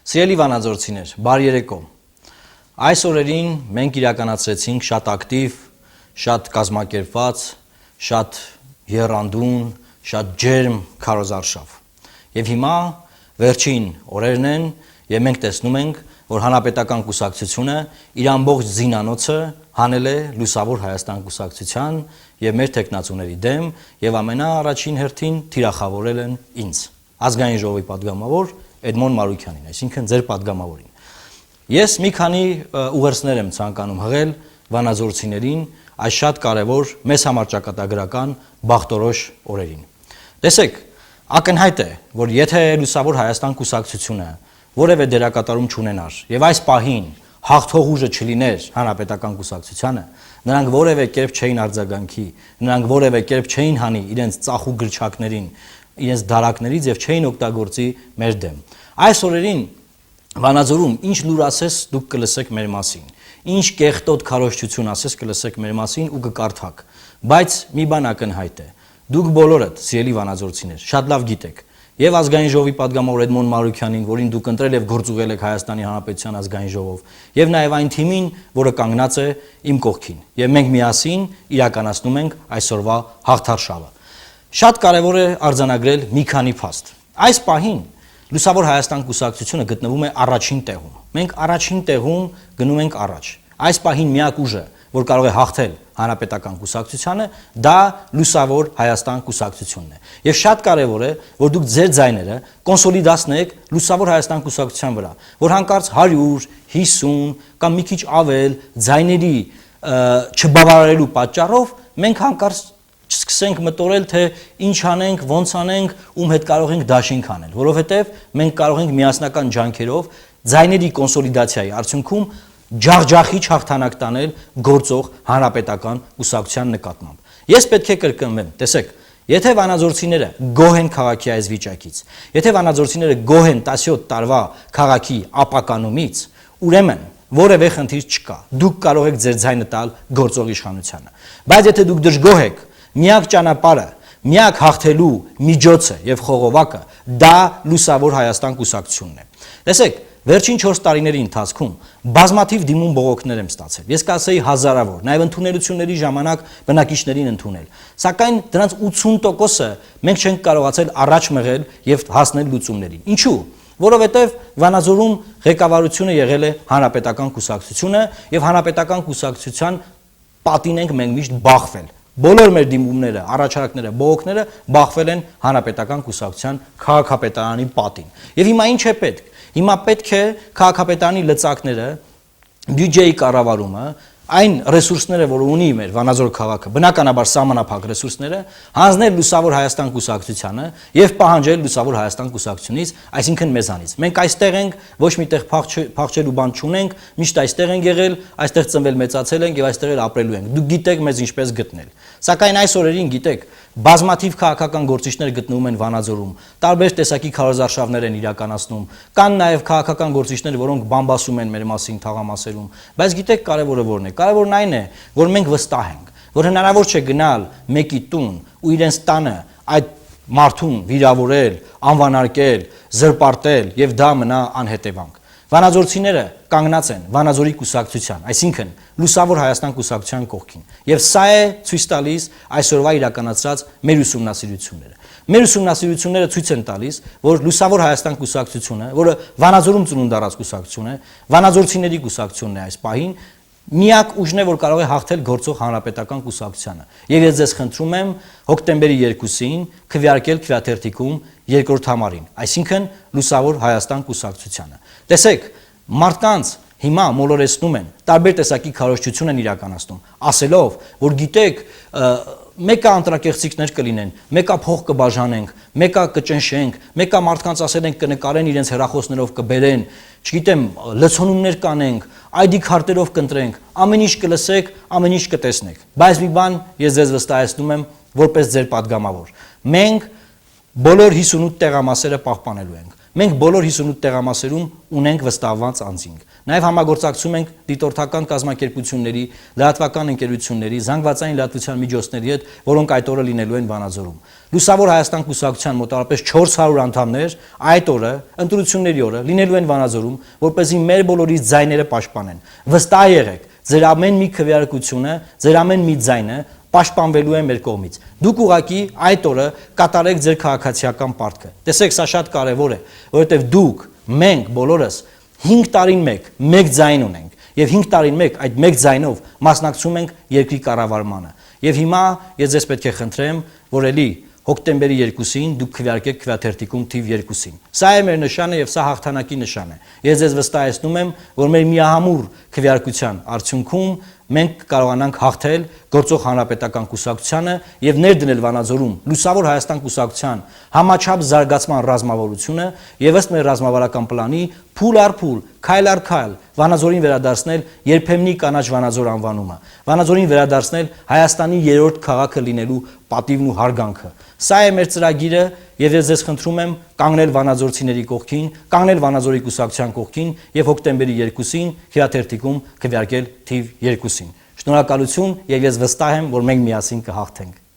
Սիրելի վանաձորցիներ, բարի երեկո։ Այս օրերին մենք իրականացրեցինք շատ ակտիվ, շատ կազմակերպված, շատ եռանդուն, շատ ջերմ քարոզարշավ։ Եվ հիմա վերջին օրերն են, եւ մենք տեսնում ենք, որ Հանրապետական կուսակցությունը իր ամբողջ զինանոցը հանել է Լուսավոր Հայաստան կուսակցության եւ մեր տեխնացուների դեմ եւ ամենաառաջին հերթին թիրախավորել են ինձ, ազգային ժողովի падգամավոր Էդմոն Մարուքյանին, այսինքն ձեր падգամավորին։ Ես մի քանի ուղերձներ եմ ցանկանում հղել վանաձորցիներին այս շատ կարևոր մեծ համարճակատագրական բախտորոշ օրերին։ Տեսեք, ակնհայտ է, որ եթե Լուսավոր Հայաստան կուսակցությունը որևէ դերակատարում չունենար եւ այս պահին հաղթող ուժը չլիներ Հանրապետական կուսակցությանը, նրանք որևէ կերպ չէին արձագանքի, նրանք որևէ կերպ չէին հանի իրենց ծախու գրչակներին, իրենց դարակներից եւ չէին օգտագործի մեր դեմ։ Այս օրերին Վանաձորում ինչ լուր ասես դուք կլսեք մեր մասին, ինչ կեղտոտ քարոզչություն ասես կլսեք մեր մասին ու կկարդաք, բայց մի բան ակնհայտ է, դուք բոլորդ, սիրելի վանաձորցիներ, շատ լավ գիտեք, եւ ազգային ժողովի падգամավոր Էդմոն Մարուքյանին, որին դուք ընտրել եւ գործուղել եք Հայաստանի Հանրապետության ազգային ժողով, եւ նաեւ այն թիմին, որը կանգնած է իմ կողքին, եւ մենք միասին իրականացնում ենք այսօրվա հաղթարշավը։ Շատ կարևոր է արձանագրել մի քանի փաստ։ Այս պահին Լուսավոր Հայաստան կուսակցությունը գտնվում է առաջին տեղում։ Մենք առաջին տեղում գնում ենք առաջ։ Այս պահին միակ ուժը, որ կարող է հաղթել Հանրապետական կուսակցությանը, դա Լուսավոր Հայաստան կուսակցությունն է։ Եվ շատ կարևոր է, որ դուք ձեր ձայները կոնսոլիդացնեք Լուսավոր Հայաստան կուսակցության վրա, որ հանկարծ 100, 50 կամ մի քիչ ավել ձայների չբավարարելու պատճառով մենք հանկարծ չսկսենք մտորել, թե ինչ անենք, ոնց անենք, ում հետ կարող ենք դաշինք անել, որովհետև մենք կարող ենք միասնական ջանքերով ձայների կոնսոլիդացիայի արդյունքում ջախջախիչ հաղթանակ տանել գործող Հանրապետական կուսակցության նկատմամբ։ Ես պետք է կրկնվեմ, տեսեք, եթե վանաձորցիները գոհ են քաղաքի այս վիճակից, եթե վանաձորցիները գոհ են 17 տարվա քաղաքի ապականումից, ուրեմն որևէ խնդիր չկա։ Դուք կարող եք ձեր ձայնը տալ գործող իշխանությանը։ Բայց եթե դուք դժգոհ եք, միակ ճանապարհը, միակ հաղթելու միջոցը եւ խողովակը դա Լուսավոր Հայաստան կուսակցությունն է։ Տեսեք, վերջին 4 տարիների ընթացքում բազմաթիվ դիմում բողոքներ եմ ստացել։ Ես կասեի հազարավոր, նաեւ ընդունելությունների ժամանակ բնակիչներին ընդունել։ Սակայն դրանց 80%-ը մենք չենք կարողացել առաջ մղել եւ հասնել լուծումներին։ Ինչու՞։ Որովհետեւ Վանաձորում ղեկավարությունը եղել է Հանրապետական կուսակցությունը եւ Հանրապետական կուսակցության պատին ենք մենք միշտ բախվել։ Բոլոր մեր դիմումները, առաջարկները, բողոքները բախվել են Հանրապետական կուսակցության քաղաքապետարանի պատին։ Եվ հիմա ինչ է պետք։ Հիմա պետք է քաղաքապետարանի լծակները, բյուջեի կառավարումը, այն ռեսուրսները, որ ունի մեր Վանաձոր քաղաքը, բնականաբար սահմանափակ ռեսուրսները, հանձնել Լուսավոր Հայաստան կուսակցությանը եւ պահանջել Լուսավոր Հայաստան կուսակցությունից, այսինքն մեզանից։ Մենք այստեղ ենք, ոչ միտեղ փախչելու բան չունենք, միշտ այստեղ ենք եղել, այստեղ ծնվել մեծացել ենք եւ այստեղ էլ ապրելու ենք։ Դուք գիտեք մեզ ինչպես գտնել։ Սակայն այս օրերին գիտեք, բազմաթիվ քաղաքական գործիչներ գտնվում են Վանաձորում, տարբեր տեսակի քարոզարշավներ են իրականացնում, կան նաև քաղաքական գործիչներ, որոնք բամբասում են մեր մասին թաղամասերում, բայց գիտեք կարևորը որն է։ Կարևորն այն է, որ մենք վստահ ենք, որ հնարավոր չէ գնալ մեկի տուն ու իրենց տանը այդ մարդուն վիրավորել, անվանարկել, զրպարտել եւ դա մնա անհետևանք։ Վանաձորցիները կանգնած են Վանաձորի կուսակցության, այսինքն Լուսավոր Հայաստան կուսակցության կողքին։ Եվ սա է ցույց տալիս այսօրվա իրականացած մեր ուսումնասիրությունները։ Մեր ուսումնասիրությունները ցույց են տալիս, որ Լուսավոր Հայաստան կուսակցությունը, որը Վանաձորում ծնունդ առած կուսակցություն է, վանաձորցիների կուսակցությունն է այս պահին, միակ ուժն է, որ կարող է հաղթել գործող Հանրապետական կուսակցությանը։ Եվ ես ձեզ խնդրում եմ հոկտեմբերի 2-ին քվեարկել քվեաթերթիկում երկրորդ համարին, այսինքն Լուսավոր Հայաստան կուսակցությանը։ Տեսեք, մարդկանց հիմա մոլորեցնում են, տարբեր տեսակի քարոզչություն են իրականացնում, ասելով, որ գիտեք, մեկը անտրակեղծիքներ կլինեն, մեկը փող կբաժանենք, մեկը կճնշենք, մեկը մարդկանց ասել ենք կնկարեն իրենց հեռախոսներով կբերեն, չգիտեմ, լցոնումներ կանենք, ID քարտերով կընտրենք, ամեն ինչ կլսեք, ամեն ինչ կտեսնեք։ Բայց մի բան ես ձեզ վստահեցնում եմ, որպես ձեր падգամավոր։ Մենք բոլոր 58 տեղամասերը պահպանելու ենք։ Մենք բոլոր 58 տեղամասերում ունենք վստահված անձինք։ Նաև համագործակցում ենք դիտորդական կազմակերպությունների, լրատվական ընկերությունների, զանգվածային լրատվության միջոցների հետ, որոնք այդ օրը լինելու են Վանաձորում։ Լուսավոր Հայաստան կուսակցության մոտավորապես 400 անդամներ այդ օրը, ընտրությունների օրը, լինելու են Վանաձորում, որպեսզի մեր բոլորի ձայները պաշտպանեն։ Վստահ եղեք, ձեր ամեն մի քվեարկությունը, ձեր ամեն մի ձայնը պաշտպանվելու է մեր կողմից։ Դուք ուղղակի այդ օրը կատարեք ձեր քաղաքացիական պարտքը։ Տեսեք, սա շատ կարևոր է, որովհետև դուք, մենք բոլորս 5 տարին մեկ ձայն ունենք, եւ 5 տարին մեկ այդ մեկ ձայնով մասնակցում ենք երկրի կառավարմանը։ Եվ հիմա ես ձեզ պետք է խնդրեմ, որ էլի հոկտեմբերի 2-ին դուք քվեարկեք քվեաթերթիկում թիվ 2-ին։ Սա է մեր նշանը եւ սա հաղթանակի նշան է։ Ես ձեզ վստահեցնում եմ, որ մեր միահամուռ քվեարկության արդյունքում մենք կարողանանք հաղթել գործող հանրապետական կուսակցությանը եւ ներդնել Վանաձորում Լուսավոր Հայաստան կուսակցության համաչափ զարգացման ռազմավարությունը եւ ըստ մեր ռազմավարական պլանի փուլ առ փուլ, քայլ առ քայլ Վանաձորին վերադարձնել երբեմնի կանաչ Վանաձոր անվանումը, Վանաձորին վերադարձնել Հայաստանի երրորդ քաղաքը լինելու պատիվն ու հարգանքը։ Սա է մեր ծրագիրը եւ ես ձեզ խնդրում եմ կանգնել վանաձորցիների կողքին, կանգնել Վանաձորի կուսակցության կողքին եւ հոկտեմբերի 2-ին քվեաթերթիկում քվեարկել թիվ 2-ին։ Շնորհակալություն եւ ես վստահ եմ, որ մենք միասին կհաղթենք։